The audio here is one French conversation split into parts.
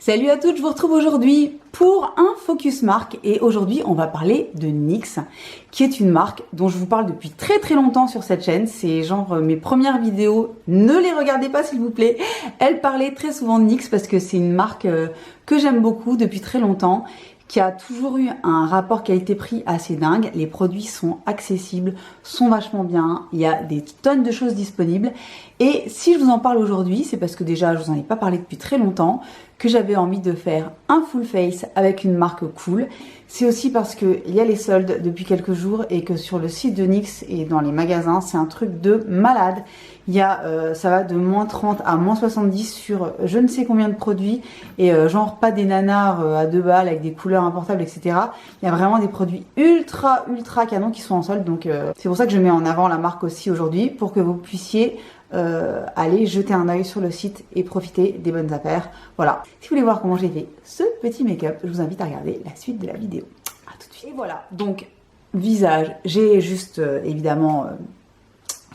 Salut à toutes, je vous retrouve aujourd'hui pour un focus marque et aujourd'hui on va parler de NYX qui est une marque dont je vous parle depuis très longtemps sur cette chaîne. C'est genre mes premières vidéos, ne les regardez pas s'il vous plaît. Elle parlait très souvent de NYX parce que c'est une marque que j'aime beaucoup depuis très longtemps, qui a toujours eu un rapport qualité-prix assez dingue. Les produits sont accessibles, sont vachement bien, il y a des tonnes de choses disponibles. Et si je vous en parle aujourd'hui, c'est parce que déjà je vous en ai pas parlé depuis très longtemps, que j'avais envie de faire un full face avec une marque cool. C'est aussi parce qu'il y a les soldes depuis quelques jours et que sur le site de NYX et dans les magasins, c'est un truc de malade. Il y a, ça va de moins 30 à moins 70 sur je ne sais combien de produits et genre pas des nanars à 2 balles avec des couleurs importables, etc. Il y a vraiment des produits ultra canons qui sont en solde. Donc c'est pour ça que je mets en avant la marque aussi aujourd'hui pour que vous puissiez aller jeter un œil sur le site et profiter des bonnes affaires. Voilà. Si vous voulez voir comment j'ai fait ce petit make-up, je vous invite à regarder la suite de la vidéo. À tout de suite. Et voilà. Donc visage, j'ai juste évidemment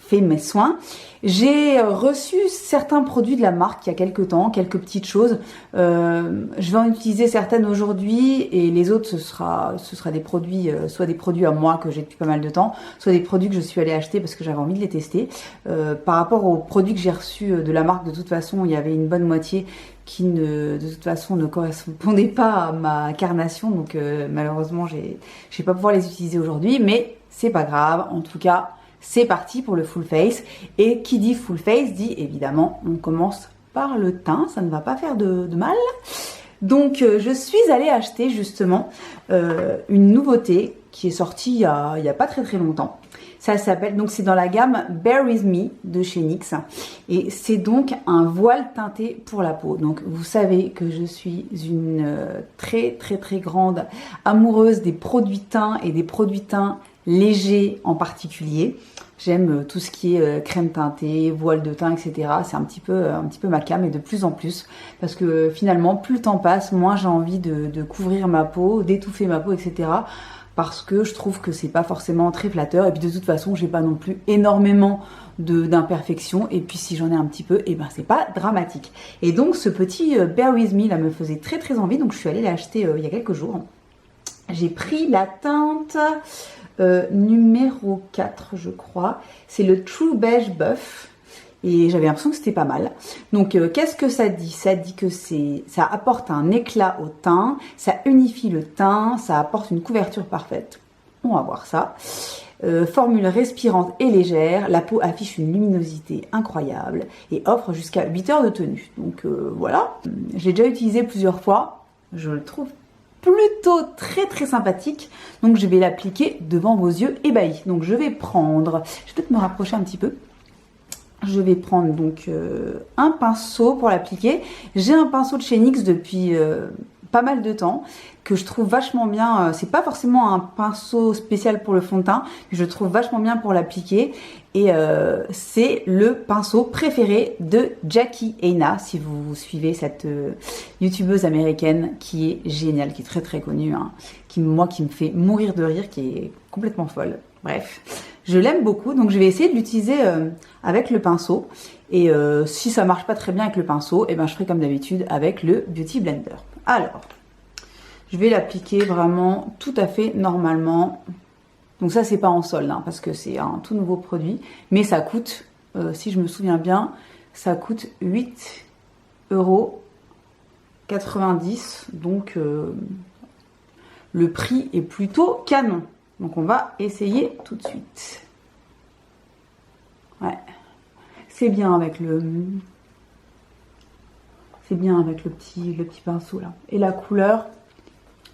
fait mes soins. J'ai reçu certains produits de la marque il y a quelques temps, quelques petites choses. Je vais en utiliser certaines aujourd'hui et les autres ce sera des produits, soit des produits à moi que j'ai depuis pas mal de temps, soit des produits que je suis allée acheter parce que j'avais envie de les tester. Par rapport aux produits que j'ai reçus de la marque, de toute façon, il y avait une bonne moitié qui de toute façon ne correspondait pas à ma carnation, donc malheureusement je vais pas pouvoir les utiliser aujourd'hui, mais c'est pas grave. En tout cas, c'est parti pour le full face. Et qui dit full face dit évidemment on commence par le teint, ça ne va pas faire de mal. Donc je suis allée acheter justement une nouveauté qui est sortie il y a pas très longtemps. Ça s'appelle, donc c'est dans la gamme Bare With Me de chez NYX et c'est donc un voile teinté pour la peau. Donc vous savez que je suis une très grande amoureuse des produits teints et des produits teints légers en particulier. J'aime tout ce qui est crème teintée, voile de teint, etc. C'est un petit peu ma came et de plus en plus parce que finalement plus le temps passe, moins j'ai envie de couvrir ma peau, d'étouffer ma peau, etc. Parce que je trouve que c'est pas forcément très flatteur et puis de toute façon j'ai pas non plus énormément d'imperfections et puis si j'en ai un petit peu, et ben c'est pas dramatique. Et donc ce petit Bare With Me là me faisait très envie, donc je suis allée l'acheter il y a quelques jours. J'ai pris la teinte numéro 4 je crois, c'est le True Beige Buff. Et j'avais l'impression que c'était pas mal. Donc qu'est-ce que ça dit? Ça dit que ça apporte un éclat au teint, ça unifie le teint, ça apporte une couverture parfaite. On va voir ça. Formule respirante et légère, la peau affiche une luminosité incroyable et offre jusqu'à 8 heures de tenue. Donc voilà, je l'ai déjà utilisé plusieurs fois, je le trouve plutôt très sympathique. Donc je vais l'appliquer devant vos yeux ébahis. Donc je vais prendre, je vais peut-être me rapprocher un petit peu. Je vais prendre donc un pinceau pour l'appliquer. J'ai un pinceau de chez NYX depuis pas mal de temps que je trouve vachement bien. C'est pas forcément un pinceau spécial pour le fond de teint, mais je le trouve vachement bien pour l'appliquer. Et c'est le pinceau préféré de Jackie Aina, si vous suivez cette youtubeuse américaine qui est géniale, qui est très connue, hein, qui me fait mourir de rire, qui est complètement folle. Bref, je l'aime beaucoup, donc je vais essayer de l'utiliser avec le pinceau. Et si ça marche pas très bien avec le pinceau, et ben je ferai comme d'habitude avec le Beauty Blender. Alors, je vais l'appliquer vraiment tout à fait normalement. Donc ça, c'est pas en solde, hein, parce que c'est un tout nouveau produit. Mais ça coûte, si je me souviens bien, ça coûte 8,90 €. Donc le prix est plutôt canon. Donc on va essayer tout de suite. Ouais. C'est bien avec le petit pinceau là. Et la couleur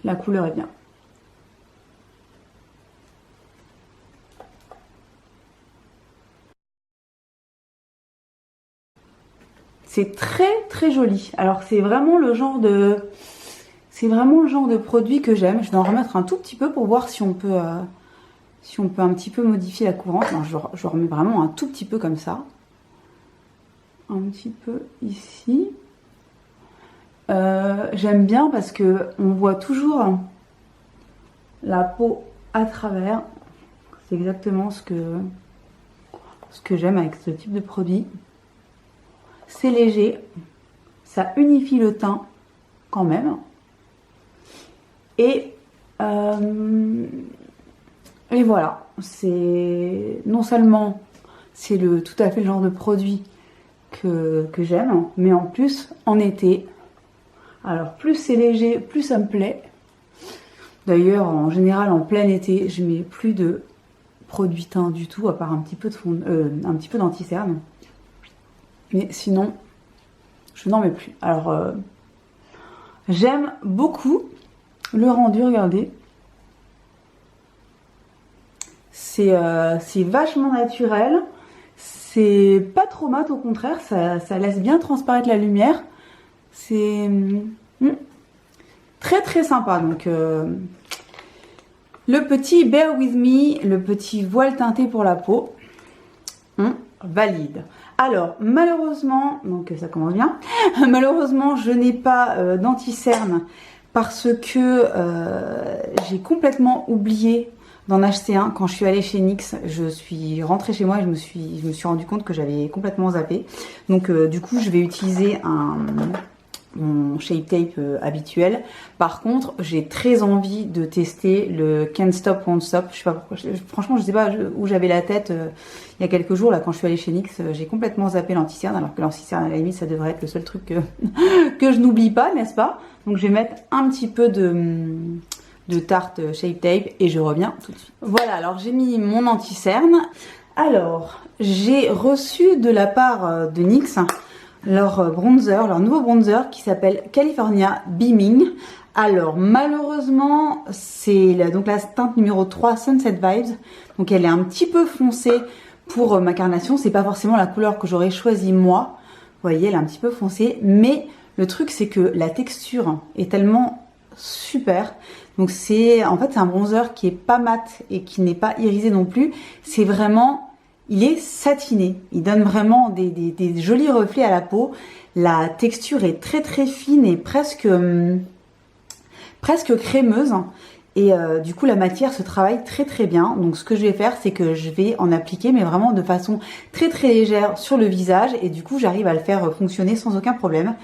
est bien. C'est très joli. Alors c'est vraiment le genre de produit que j'aime. Je vais en remettre un tout petit peu pour voir si on peut un petit peu modifier la couvrance. Non, je remets vraiment un tout petit peu comme ça. Un petit peu ici. J'aime bien parce que on voit toujours la peau à travers. C'est exactement ce que j'aime avec ce type de produit. C'est léger, ça unifie le teint quand même. Et voilà, c'est non seulement c'est tout à fait le genre de produit que j'aime, mais en plus en été, alors plus c'est léger, plus ça me plaît. D'ailleurs, en général, en plein été, je mets plus de produit teint du tout, à part un petit peu un petit peu d'anti-cerne. Mais sinon, je n'en mets plus. Alors, j'aime beaucoup le rendu, regardez. C'est vachement naturel. C'est pas trop mat, au contraire, ça laisse bien transparaître la lumière. C'est très très sympa. Donc, le petit Bear With Me, le petit voile teinté pour la peau, valide. Alors, malheureusement, donc ça commence bien, malheureusement, je n'ai pas d'anti-cerne parce que j'ai complètement oublié d'en acheter un quand je suis allée chez NYX. Je suis rentrée chez moi et je me suis rendu compte que j'avais complètement zappé. Donc, du coup, je vais utiliser mon Shape Tape habituel. Par contre, j'ai très envie de tester le Can't Stop Won't Stop. Je sais pas pourquoi. Franchement, je sais pas où j'avais la tête il y a quelques jours là quand je suis allée chez NYX. J'ai complètement zappé l'anti-cerne, alors que l'anti-cerne à la limite ça devrait être le seul truc que je n'oublie pas, n'est-ce pas? Donc je vais mettre un petit peu de tarte Shape Tape et je reviens tout de suite. Voilà, alors j'ai mis mon anti-cerne. Alors, j'ai reçu de la part de NYX leur bronzer, leur nouveau bronzer qui s'appelle California Beaming. Alors malheureusement c'est donc la teinte numéro 3 Sunset Vibes, donc elle est un petit peu foncée pour ma carnation, c'est pas forcément la couleur que j'aurais choisi moi, vous voyez elle est un petit peu foncée, mais le truc c'est que la texture est tellement super, donc c'est un bronzer qui est pas mat et qui n'est pas irisé non plus, c'est vraiment... Il est satiné, il donne vraiment des jolis reflets à la peau. La texture est très très fine et presque crémeuse. Et du coup la matière se travaille très très bien. Donc ce que je vais faire, c'est que je vais en appliquer, mais vraiment de façon très très légère sur le visage. Et du coup j'arrive à le faire fonctionner sans aucun problème.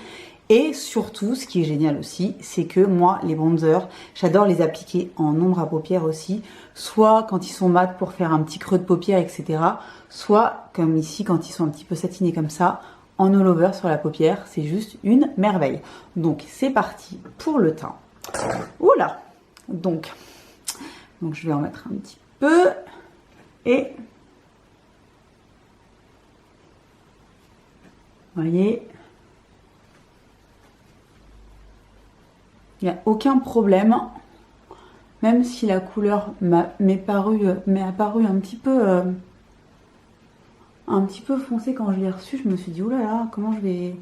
Et surtout, ce qui est génial aussi, c'est que moi, les bronzers, j'adore les appliquer en ombre à paupières aussi, soit quand ils sont mat pour faire un petit creux de paupières, etc. Soit, comme ici, quand ils sont un petit peu satinés comme ça, en all over sur la paupière, c'est juste une merveille. Donc, c'est parti pour le teint. Oula! Donc, je vais en mettre un petit peu. Et... vous voyez... il n'y a aucun problème, même si la couleur m'est apparue un petit peu foncée quand je l'ai reçu. Je me suis dit, oulala, comment je vais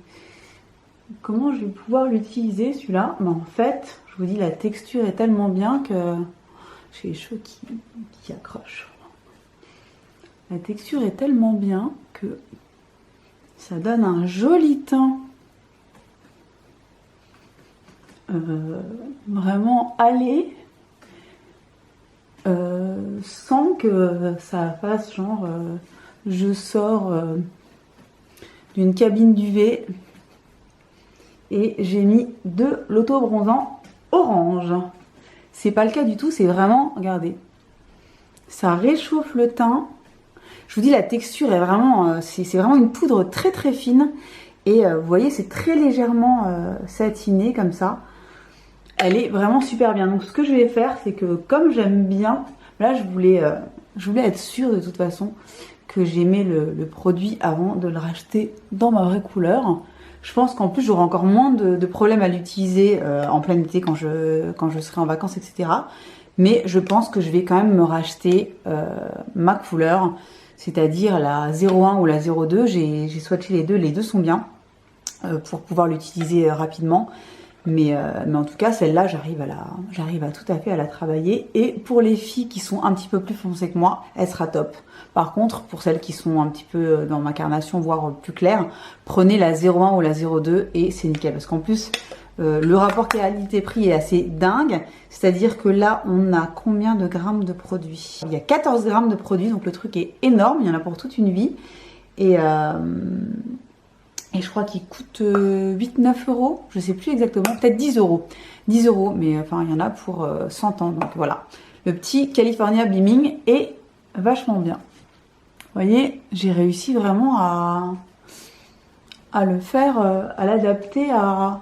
pouvoir l'utiliser celui-là? Mais en fait, je vous dis, la texture est tellement bien que j'ai les cheveux qui accrochent. La texture est tellement bien que ça donne un joli teint. Vraiment aller sans que ça fasse genre je sors d'une cabine d'UV et j'ai mis de l'auto-bronzant orange. C'est pas le cas du tout, c'est vraiment, regardez, ça réchauffe le teint. Je vous dis, la texture est vraiment, c'est vraiment une poudre très très fine et vous voyez, c'est très légèrement satiné comme ça. Elle est vraiment super bien. Donc ce que je vais faire, c'est que comme j'aime bien, là je voulais être sûre de toute façon que j'aimais le produit avant de le racheter dans ma vraie couleur. Je pense qu'en plus j'aurai encore moins de problèmes à l'utiliser en plein été quand je serai en vacances, etc. Mais je pense que je vais quand même me racheter ma couleur, c'est-à-dire la 01 ou la 02. J'ai swatché les deux sont bien pour pouvoir l'utiliser rapidement. Mais en tout cas, celle-là, j'arrive à tout à fait à la travailler. Et pour les filles qui sont un petit peu plus foncées que moi, elle sera top. Par contre, pour celles qui sont un petit peu dans ma carnation, voire plus claire, prenez la 01 ou la 02 et c'est nickel. Parce qu'en plus, le rapport qualité-prix est assez dingue. C'est-à-dire que là, on a combien de grammes de produits? Il y a 14 grammes de produits, donc le truc est énorme. Il y en a pour toute une vie. Et je crois qu'il coûte 8-9 euros, je sais plus exactement, peut-être 10 euros. 10 euros, mais enfin il y en a pour 100 ans, donc voilà. Le petit California Beaming est vachement bien. Vous voyez, j'ai réussi vraiment à le faire, à l'adapter à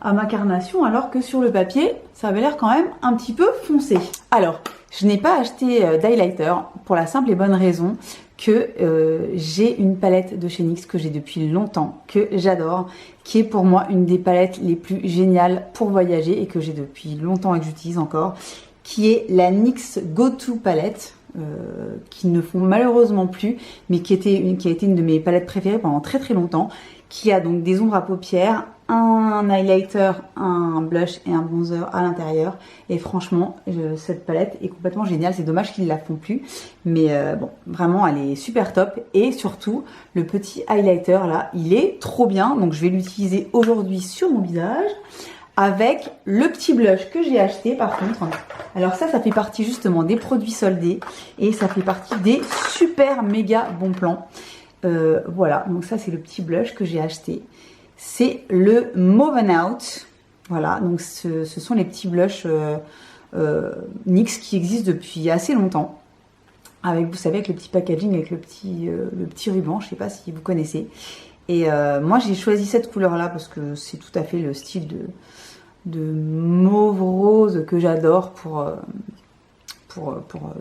ma carnation, alors que sur le papier, ça avait l'air quand même un petit peu foncé. Alors, je n'ai pas acheté d'highlighter pour la simple et bonne raison que j'ai une palette de chez NYX que j'ai depuis longtemps, que j'adore, qui est pour moi une des palettes les plus géniales pour voyager et que j'ai depuis longtemps et que j'utilise encore, qui est la NYX Go To palette, qui ne font malheureusement plus, mais qui a été une de mes palettes préférées pendant très très longtemps, qui a donc des ombres à paupières, un highlighter, un blush et un bronzer à l'intérieur. Et franchement, cette palette est complètement géniale. C'est dommage qu'ils ne la font plus. Mais bon, vraiment, elle est super top. Et surtout, le petit highlighter là, il est trop bien. Donc je vais l'utiliser aujourd'hui sur mon visage avec le petit blush que j'ai acheté par contre. Alors ça fait partie justement des produits soldés. Et ça fait partie des super méga bons plans. Voilà, donc ça c'est le petit blush que j'ai acheté. C'est le Mauve Out. Voilà, donc ce sont les petits blushs NYX qui existent depuis assez longtemps. Avec, vous savez, avec le petit packaging, avec le petit ruban, je sais pas si vous connaissez. Et moi j'ai choisi cette couleur là parce que c'est tout à fait le style de mauve rose que j'adore pour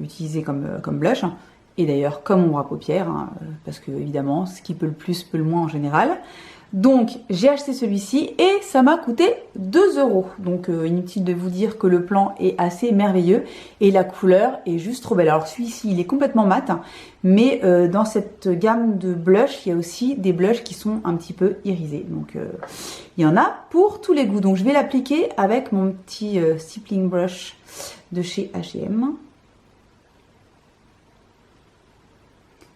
utiliser comme blush. Et d'ailleurs comme ombre à paupières, hein, parce que évidemment, ce qui peut le plus peut le moins en général. Donc j'ai acheté celui-ci et ça m'a coûté 2 euros. Donc inutile de vous dire que le plan est assez merveilleux et la couleur est juste trop belle. Alors celui-ci il est complètement mat, mais dans cette gamme de blush, il y a aussi des blushs qui sont un petit peu irisés. Donc il y en a pour tous les goûts. Donc je vais l'appliquer avec mon petit stippling brush de chez H&M.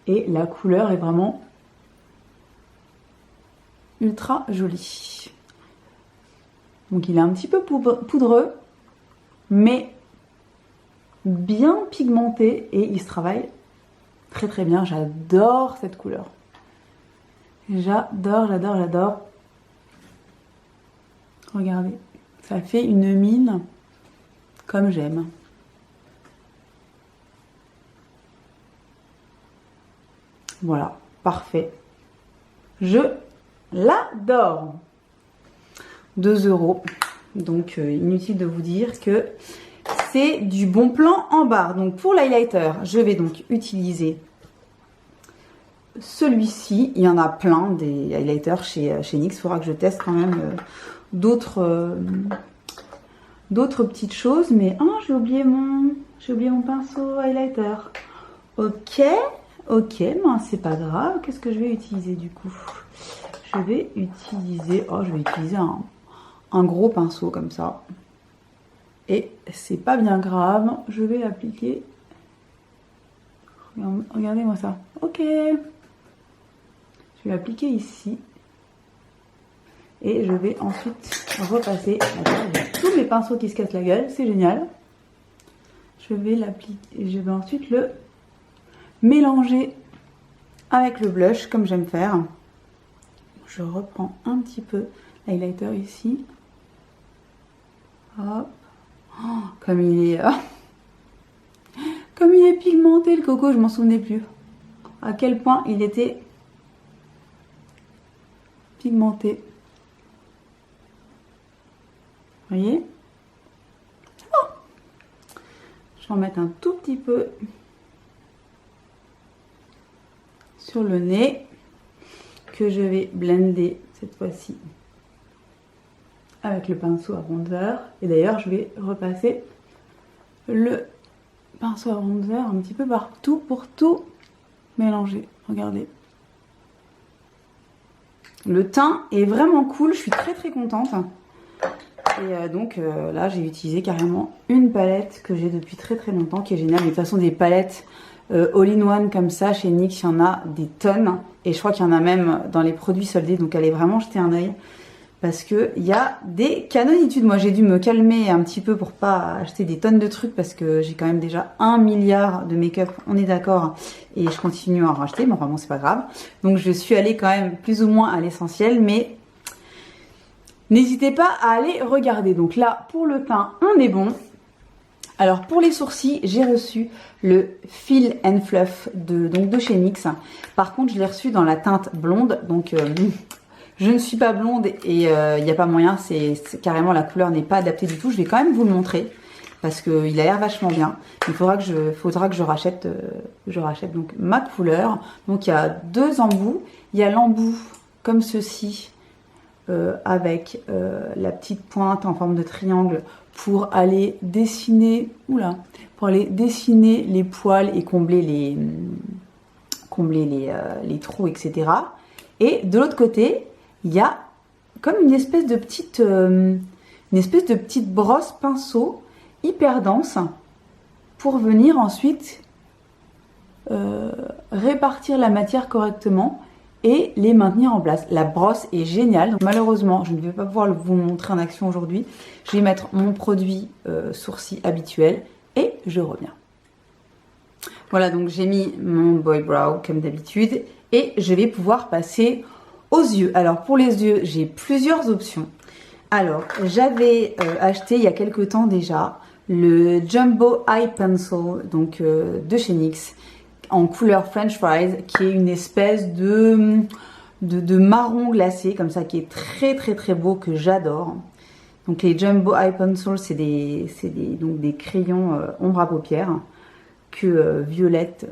Et la couleur est vraiment ultra joli. Donc il est un petit peu poudreux, mais bien pigmenté et il se travaille très très bien. J'adore cette couleur. J'adore, j'adore, j'adore. Regardez, ça fait une mine comme j'aime. Voilà, parfait. Je l'adore. 2 euros. Donc inutile de vous dire que c'est du bon plan en barre. Donc pour l'highlighter, je vais donc utiliser celui-ci. Il y en a plein des highlighters chez NYX. Il faudra que je teste quand même d'autres petites choses. Mais j'ai oublié mon pinceau highlighter. Ok, ben c'est pas grave. Qu'est-ce que je vais utiliser du coup? Je vais utiliser un gros pinceau comme ça. Et c'est pas bien grave. Je vais l'appliquer. Regardez-moi ça. Ok. Je vais l'appliquer ici. Et je vais ensuite repasser. J'ai tous mes pinceaux qui se cassent la gueule. C'est génial. Je vais l'appliquer. Je vais ensuite le mélanger avec le blush comme j'aime faire. Je reprends un petit peu l'highlighter ici. Hop. Comme il est pigmenté le coco, je m'en souvenais plus. À quel point il était pigmenté. Vous voyez? Je vais en mettre un tout petit peu sur le nez que je vais blender cette fois-ci avec le pinceau à bronzer. Et d'ailleurs je vais repasser le pinceau à bronzer un petit peu partout pour tout mélanger. Regardez, le teint est vraiment cool, je suis très très contente. Et donc là j'ai utilisé carrément une palette que j'ai depuis très très longtemps, qui est géniale. Mais de toute façon des palettes all-in-one comme ça chez NYX, il y en a des tonnes. Et je crois qu'il y en a même dans les produits soldés, donc allez vraiment jeter un œil. parce que il y a des canonitudes. Moi j'ai dû me calmer un petit peu pour pas acheter des tonnes de trucs parce que j'ai quand même déjà 1 milliard de make-up, on est d'accord, et je continue à en racheter, mais enfin bon c'est pas grave. Donc je suis allée quand même plus ou moins à l'essentiel, mais n'hésitez pas à aller regarder. Donc là pour le teint on est bon. Alors pour les sourcils, j'ai reçu le Fill and Fluff de chez NYX. Par contre je l'ai reçu dans la teinte blonde, donc je ne suis pas blonde et il n'y a pas moyen, c'est carrément la couleur n'est pas adaptée du tout. Je vais quand même vous le montrer parce qu'il a l'air vachement bien. Il faudra que je rachète donc ma couleur. Donc il y a 2 embouts. Il y a l'embout comme ceci avec la petite pointe en forme de triangle pour aller dessiner, les poils et combler les trous, etc. Et de l'autre côté, il y a comme une espèce de petite brosse pinceau hyper dense pour venir ensuite répartir la matière correctement et les maintenir en place. La brosse est géniale. Donc, malheureusement, je ne vais pas pouvoir vous montrer en action aujourd'hui. Je vais mettre mon produit sourcil habituel et je reviens. Voilà, donc j'ai mis mon Boy Brow comme d'habitude et je vais pouvoir passer aux yeux. Alors pour les yeux, j'ai plusieurs options. Alors, j'avais acheté il y a quelques temps déjà le Jumbo Eye Pencil donc de chez NYX en couleur French Fries, qui est une espèce de marron glacé comme ça, qui est très très très beau, que j'adore. Donc les Jumbo Eye Pencil, c'est des crayons ombre à paupières que Violette,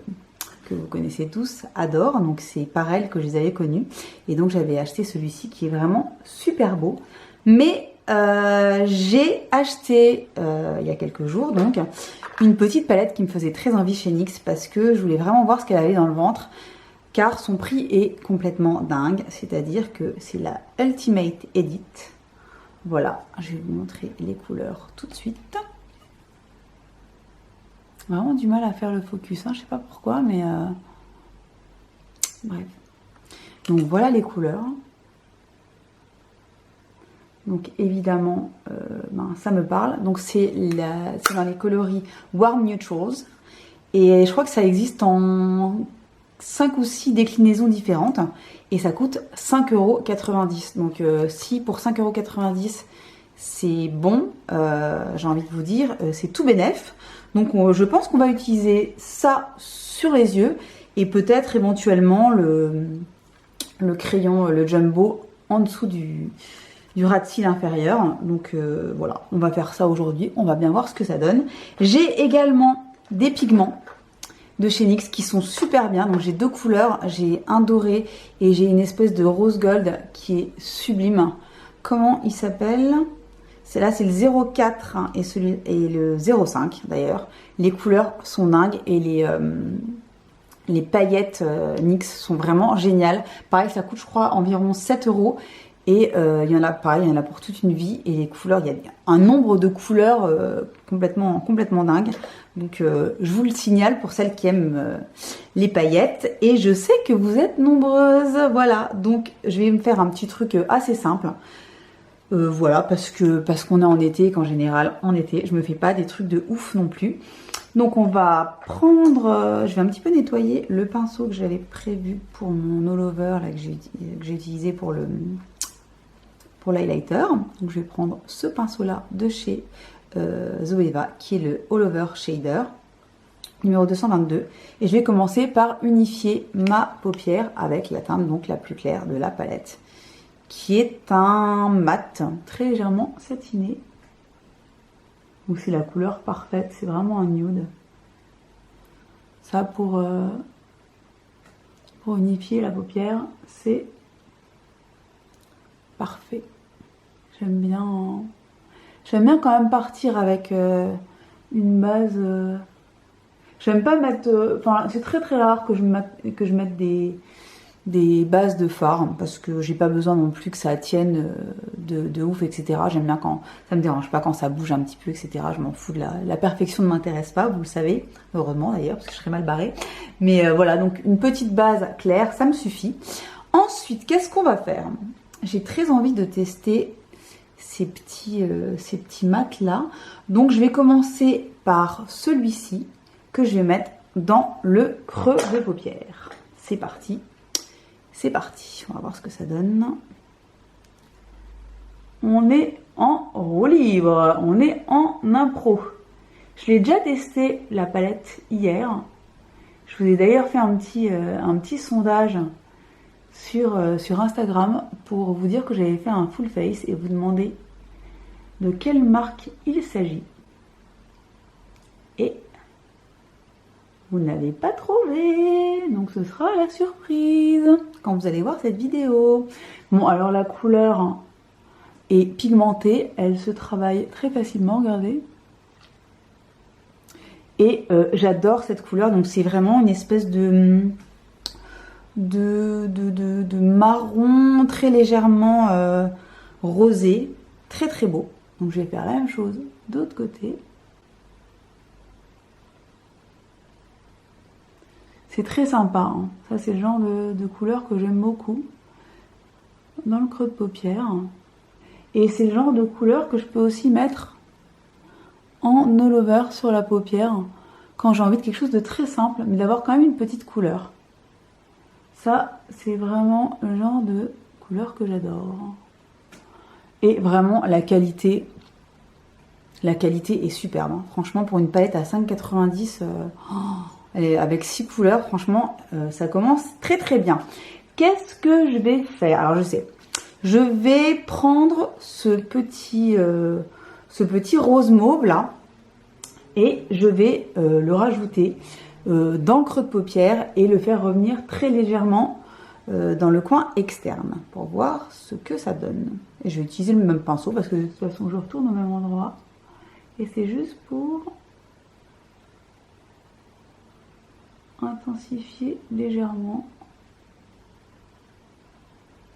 que vous connaissez tous, adore. Donc c'est par elle que je les avais connus. Et donc j'avais acheté celui-ci qui est vraiment super beau. Mais j'ai acheté il y a quelques jours donc une petite palette qui me faisait très envie chez NYX parce que je voulais vraiment voir ce qu'elle avait dans le ventre, car son prix est complètement dingue. C'est-à-dire que c'est la Ultimate Edit. Voilà, je vais vous montrer les couleurs tout de suite. Vraiment du mal à faire le focus, hein, je sais pas pourquoi, mais bref. Donc voilà les couleurs. Donc évidemment, ça me parle. Donc c'est dans les coloris Warm Neutrals. Et je crois que ça existe en 5 ou 6 déclinaisons différentes. Et ça coûte 5,90 €. Donc si pour 5,90 € c'est bon, j'ai envie de vous dire, c'est tout bénef. Donc je pense qu'on va utiliser ça sur les yeux. Et peut-être éventuellement le crayon, le Jumbo, en dessous du ras de cils inférieur. Donc voilà, on va faire ça aujourd'hui, on va bien voir ce que ça donne. J'ai également des pigments de chez NYX qui sont super bien. Donc j'ai 2 couleurs, j'ai un doré et j'ai une espèce de rose gold qui est sublime. Comment il s'appelle? Là c'est le 04 hein, et le 05 d'ailleurs. Les couleurs sont dingues et les paillettes NYX sont vraiment géniales. Pareil, ça coûte je crois environ 7 €. Et il y en a pareil, il y en a pour toute une vie. Et les couleurs, il y a un nombre de couleurs complètement dingue. Donc je vous le signale pour celles qui aiment les paillettes. Et je sais que vous êtes nombreuses. Voilà, donc je vais me faire un petit truc assez simple. Voilà, parce qu'on est en été, qu'en général en été, je me fais pas des trucs de ouf non plus. Donc on va prendre, je vais un petit peu nettoyer le pinceau que j'avais prévu pour mon all over là, que j'ai utilisé pour l'highlighter. Donc je vais prendre ce pinceau là de chez Zoeva qui est le All Over Shader numéro 222 et je vais commencer par unifier ma paupière avec la teinte donc la plus claire de la palette qui est un mat très légèrement satiné. Donc c'est la couleur parfaite, c'est vraiment un nude. Ça pour unifier la paupière, c'est parfait. J'aime bien quand même partir avec une base. J'aime pas mettre. Enfin, c'est très très rare que je mette des bases de fard parce que j'ai pas besoin non plus que ça tienne de ouf, etc. J'aime bien quand ça me dérange pas quand ça bouge un petit peu, etc. Je m'en fous de la perfection, ne m'intéresse pas, vous le savez, heureusement d'ailleurs parce que je serais mal barrée. Mais voilà, donc une petite base claire, ça me suffit. Ensuite, qu'est-ce qu'on va faire? j'ai très envie de tester ces petits mats là. Donc je vais commencer par celui-ci que je vais mettre dans le creux de paupière. C'est parti. C'est parti. On va voir ce que ça donne. On est en roue libre. On est en impro. Je l'ai déjà testé la palette hier. Je vous ai d'ailleurs fait un petit sondage sur Instagram pour vous dire que j'avais fait un full face et vous demander de quelle marque il s'agit. Et vous n'avez pas trouvé, donc ce sera la surprise quand vous allez voir cette vidéo. Bon, alors la couleur est pigmentée, elle se travaille très facilement, regardez. Et j'adore cette couleur, donc c'est vraiment une espèce de marron très légèrement rosé, très très beau. Donc je vais faire la même chose de l'autre côté. C'est très sympa, hein. Ça c'est le genre de couleur que j'aime beaucoup dans le creux de paupière. Et c'est le genre de couleur que je peux aussi mettre en all over sur la paupière quand j'ai envie de quelque chose de très simple mais d'avoir quand même une petite couleur. Ça c'est vraiment le genre de couleur que j'adore. Et vraiment la qualité est superbe, hein. Franchement pour une palette à 5,90 avec 6 couleurs, franchement ça commence très très bien. Qu'est-ce que je vais faire? Alors je sais, je vais prendre ce petit rose mauve là et je vais le rajouter dans le creux de paupière et le faire revenir très légèrement dans le coin externe pour voir ce que ça donne. Et je vais utiliser le même pinceau parce que de toute façon je retourne au même endroit et c'est juste pour intensifier légèrement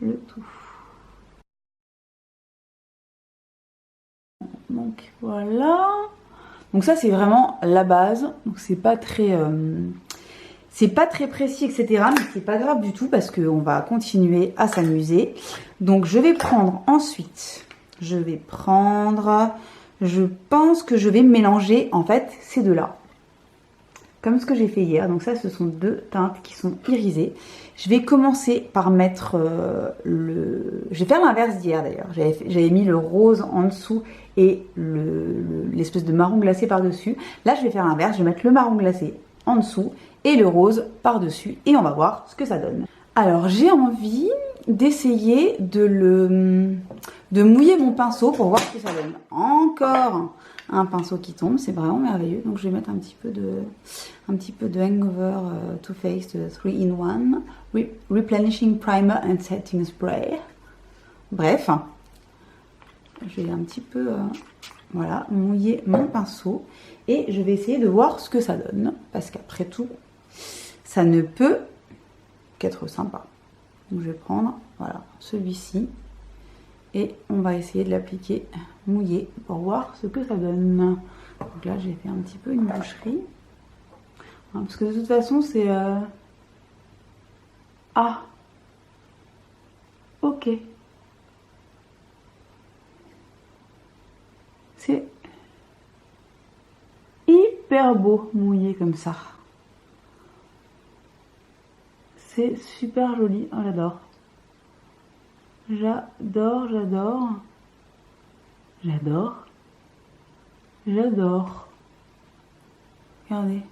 le tout. Donc voilà. Donc ça c'est vraiment la base. Donc c'est pas très précis, etc. Mais c'est pas grave du tout parce qu'on va continuer à s'amuser. Donc je vais prendre ensuite, je pense que je vais mélanger en fait ces deux-là. Comme ce que j'ai fait hier. Donc ça ce sont deux teintes qui sont irisées. Je vais commencer par mettre je vais faire l'inverse d'hier d'ailleurs. J'avais mis le rose en dessous et l'espèce de marron glacé par-dessus. Là je vais faire l'inverse, je vais mettre le marron glacé en dessous et le rose par-dessus et on va voir ce que ça donne. Alors j'ai envie d'essayer de mouiller mon pinceau pour voir ce que ça donne. Encore un pinceau qui tombe, c'est vraiment merveilleux. Donc je vais mettre un petit peu de Hangover Too Faced 3-in-1 Replenishing Primer and Setting Spray. Bref, je vais un petit peu voilà, mouiller mon pinceau et je vais essayer de voir ce que ça donne parce qu'après tout ça ne peut qu'être sympa. Donc je vais prendre voilà celui-ci et on va essayer de l'appliquer mouillé pour voir ce que ça donne. Donc là j'ai fait un petit peu une boucherie parce que de toute façon c'est ah ok, c'est hyper beau mouillé comme ça. C'est super joli, oh, j'adore. J'adore, j'adore. J'adore. J'adore. Regardez.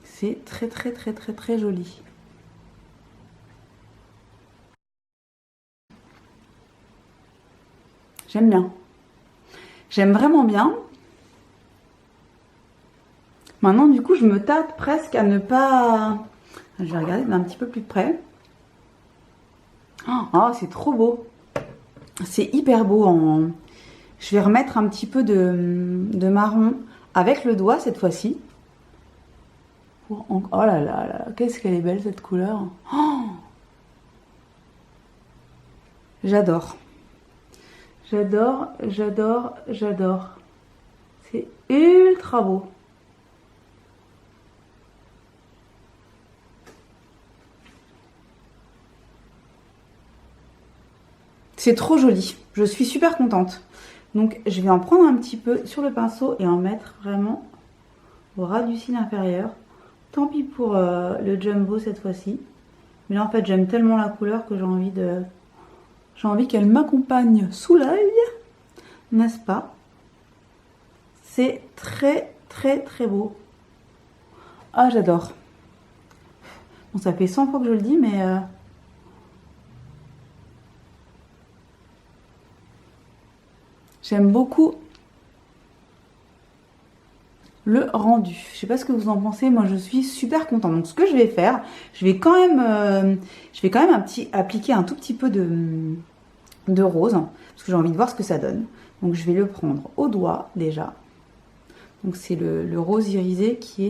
C'est très très très très très joli. J'aime bien. J'aime vraiment bien. Maintenant du coup je me tâte presque à ne pas... Je vais regarder d'un petit peu plus près. Oh, c'est trop beau. C'est hyper beau. Je vais remettre un petit peu de marron avec le doigt cette fois-ci. Oh là là là, qu'est-ce qu'elle est belle cette couleur. Oh, j'adore. J'adore, j'adore, j'adore. C'est ultra beau. C'est trop joli. Je suis super contente. Donc je vais en prendre un petit peu sur le pinceau et en mettre vraiment au ras du cil inférieur. Tant pis pour le jumbo cette fois-ci. Mais là en fait j'aime tellement la couleur que j'ai envie qu'elle m'accompagne sous l'œil. N'est-ce pas? C'est très très très beau. Ah j'adore. Bon ça fait 100 fois que je le dis mais... j'aime beaucoup le rendu. Je sais pas ce que vous en pensez, moi je suis super contente. Donc ce que je vais faire, je vais quand même appliquer un tout petit peu de rose, parce que j'ai envie de voir ce que ça donne. Donc je vais le prendre au doigt déjà. Donc c'est le rose irisé qui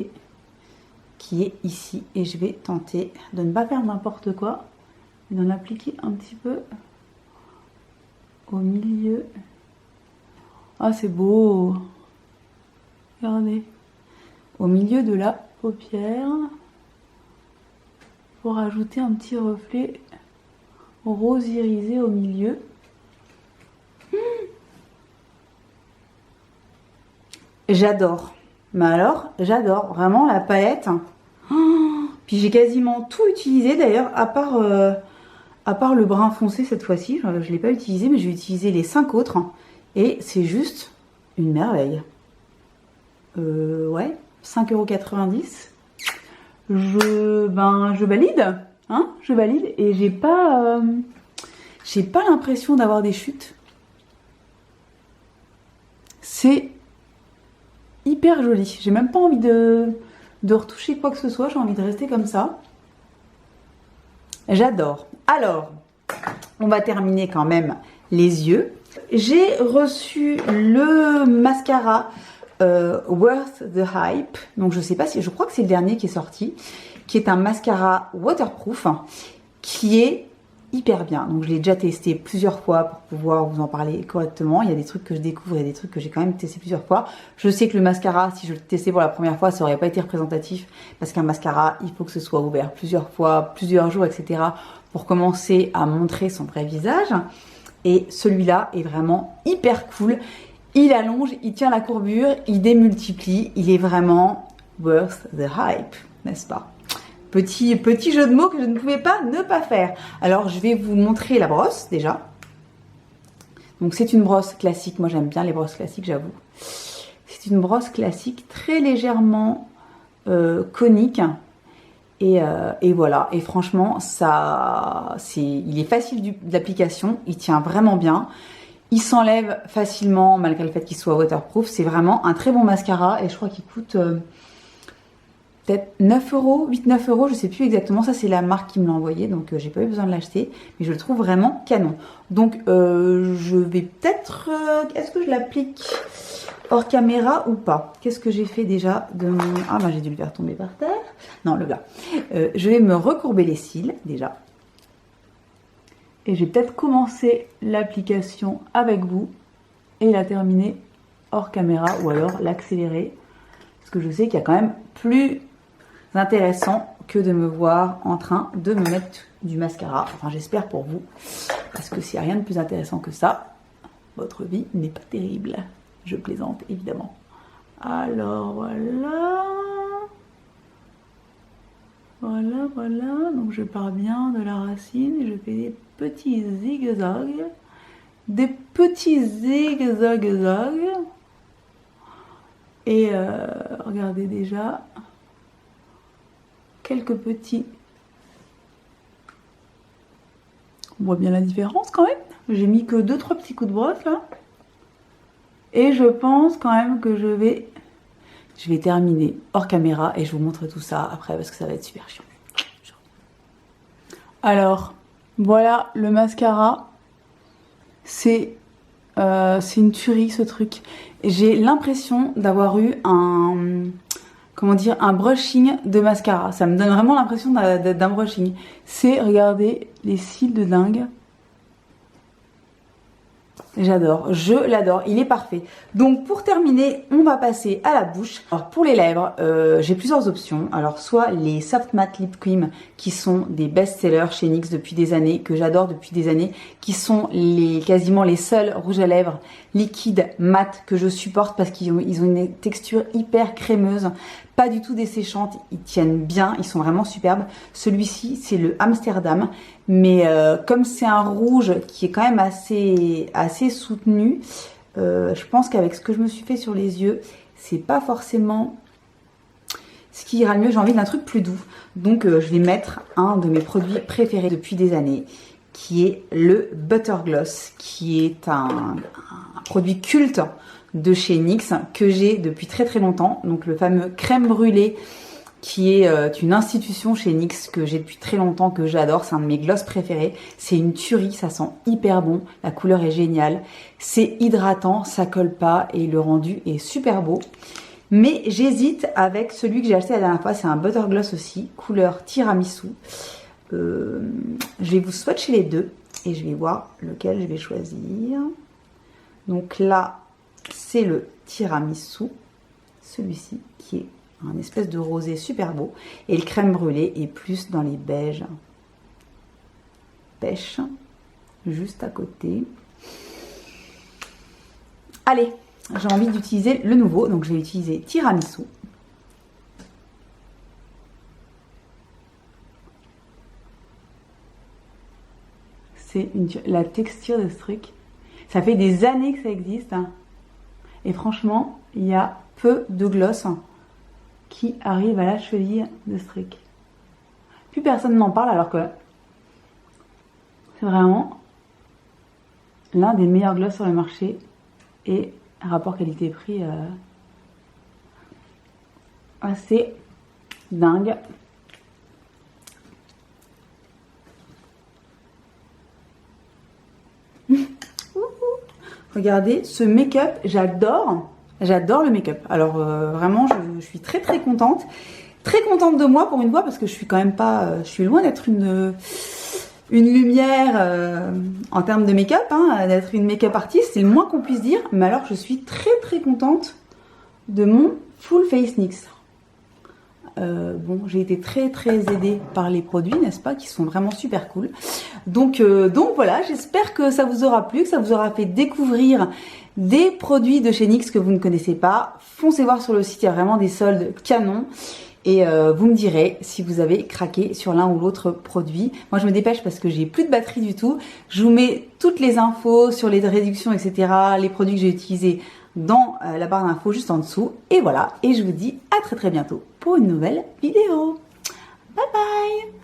est ici. Et je vais tenter de ne pas faire n'importe quoi, et d'en appliquer un petit peu au milieu. Ah, c'est beau! Regardez. Au milieu de la paupière. Pour ajouter un petit reflet rose irisé au milieu. J'adore. Mais alors, j'adore. Vraiment la palette. Puis j'ai quasiment tout utilisé d'ailleurs, à part le brun foncé cette fois-ci. Je ne l'ai pas utilisé, mais je vais utiliser les 5 autres. Et c'est juste une merveille. Ouais, 5,90 €. Je valide. Hein, je valide. Et j'ai pas l'impression d'avoir des chutes. C'est hyper joli. J'ai même pas envie de retoucher quoi que ce soit. J'ai envie de rester comme ça. J'adore. Alors, on va terminer quand même les yeux. J'ai reçu le mascara Worth the Hype. Donc je sais pas si, je crois que c'est le dernier qui est sorti, qui est un mascara waterproof qui est hyper bien. Donc je l'ai déjà testé plusieurs fois pour pouvoir vous en parler correctement. Il y a des trucs que je découvre et des trucs que j'ai quand même testé plusieurs fois. Je sais que le mascara, si je le testais pour la première fois, ça aurait pas été représentatif parce qu'un mascara, il faut que ce soit ouvert plusieurs fois, plusieurs jours, etc. pour commencer à montrer son vrai visage. Et celui-là est vraiment hyper cool. Il allonge, il tient la courbure, il démultiplie. Il est vraiment worth the hype, n'est-ce pas? Petit jeu de mots que je ne pouvais pas ne pas faire. Alors, je vais vous montrer la brosse, déjà. Donc, c'est une brosse classique. Moi, j'aime bien les brosses classiques, j'avoue. C'est une brosse classique, très légèrement conique. Et voilà. Et franchement, il est facile d'application. Il tient vraiment bien. Il s'enlève facilement, malgré le fait qu'il soit waterproof. C'est vraiment un très bon mascara. Et je crois qu'il coûte... peut-être 9 €, 8-9 €, je sais plus exactement. Ça, c'est la marque qui me l'a envoyé, donc j'ai pas eu besoin de l'acheter. Mais je le trouve vraiment canon. Donc, je vais peut-être... est-ce que je l'applique hors caméra ou pas? Qu'est-ce que j'ai fait déjà de mon... Ah, ben j'ai dû le faire tomber par terre. Non, le gars. Je vais me recourber les cils, déjà. Et je vais peut-être commencer l'application avec vous et la terminer hors caméra ou alors l'accélérer. Parce que je sais qu'il y a quand même plus intéressant que de me voir en train de me mettre du mascara. Enfin, j'espère pour vous. Parce que s'il n'y a rien de plus intéressant que ça, votre vie n'est pas terrible. Je plaisante, évidemment. Alors, voilà. Voilà. Donc, je pars bien de la racine et je fais des petits zigzags. Des petits zigzags. Et regardez déjà quelques petits. On voit bien la différence quand même. J'ai mis que 2-3 petits coups de brosse là. Et je pense quand même que je vais terminer hors caméra et je vous montre tout ça après parce que ça va être super chiant. Alors, voilà le mascara. C'est une tuerie ce truc. J'ai l'impression d'avoir eu un brushing de mascara. Ça me donne vraiment l'impression d'un brushing. C'est, regardez, les cils de dingue. J'adore, je l'adore, il est parfait. Donc pour terminer, on va passer à la bouche. Alors pour les lèvres, j'ai plusieurs options. Alors soit les Soft Matte Lip Cream qui sont des best-sellers chez NYX depuis des années, que j'adore depuis des années, qui sont quasiment les seuls rouges à lèvres liquides mat que je supporte parce qu'ils ont une texture hyper crémeuse, pas du tout desséchante, ils tiennent bien, ils sont vraiment superbes. Celui-ci c'est le Amsterdam, mais comme c'est un rouge qui est quand même assez soutenu, je pense qu'avec ce que je me suis fait sur les yeux, c'est pas forcément ce qui ira le mieux. J'ai envie d'un truc plus doux, donc je vais mettre un de mes produits préférés depuis des années, qui est le Butter Gloss, qui est un produit culte de chez NYX que j'ai depuis très très longtemps. Donc le fameux crème brûlée, qui est une institution chez NYX que j'ai depuis très longtemps, que j'adore. C'est un de mes gloss préférés. C'est une tuerie, ça sent hyper bon. La couleur est géniale. C'est hydratant, ça colle pas et le rendu est super beau. Mais j'hésite avec celui que j'ai acheté la dernière fois. C'est un Butter Gloss aussi, couleur tiramisu. Je vais vous swatcher les deux et je vais voir lequel je vais choisir. Donc là, c'est le tiramisu. Celui-ci qui est un espèce de rosé super beau, et le crème brûlée est plus dans les beiges pêche, juste à côté. Allez, j'ai envie d'utiliser le nouveau, donc je vais utiliser tiramisu. C'est la texture de ce truc, ça fait des années que ça existe, hein. Et franchement il y a peu de gloss qui arrive à la cheville de ce truc. Plus personne n'en parle alors que c'est vraiment l'un des meilleurs gloss sur le marché et rapport qualité-prix assez dingue. Regardez ce make-up, j'adore. J'adore le make-up. Alors vraiment, je suis très très contente. Très contente de moi pour une fois parce que je suis quand même pas... je suis loin d'être une lumière en termes de make-up, hein, d'être une make-up artiste, c'est le moins qu'on puisse dire. Mais alors je suis très très contente de mon Full Face NYX. Bon, j'ai été très très aidée par les produits, n'est-ce pas, qui sont vraiment super cool. Donc voilà, j'espère que ça vous aura plu, que ça vous aura fait découvrir des produits de chez NYX que vous ne connaissez pas. Foncez voir sur le site, il y a vraiment des soldes canons. Et vous me direz si vous avez craqué sur l'un ou l'autre produit. Moi je me dépêche parce que j'ai plus de batterie du tout. Je vous mets toutes les infos sur les réductions, etc. Les produits que j'ai utilisés dans la barre d'infos juste en dessous. Et voilà, et je vous dis à très très bientôt pour une nouvelle vidéo. Bye bye!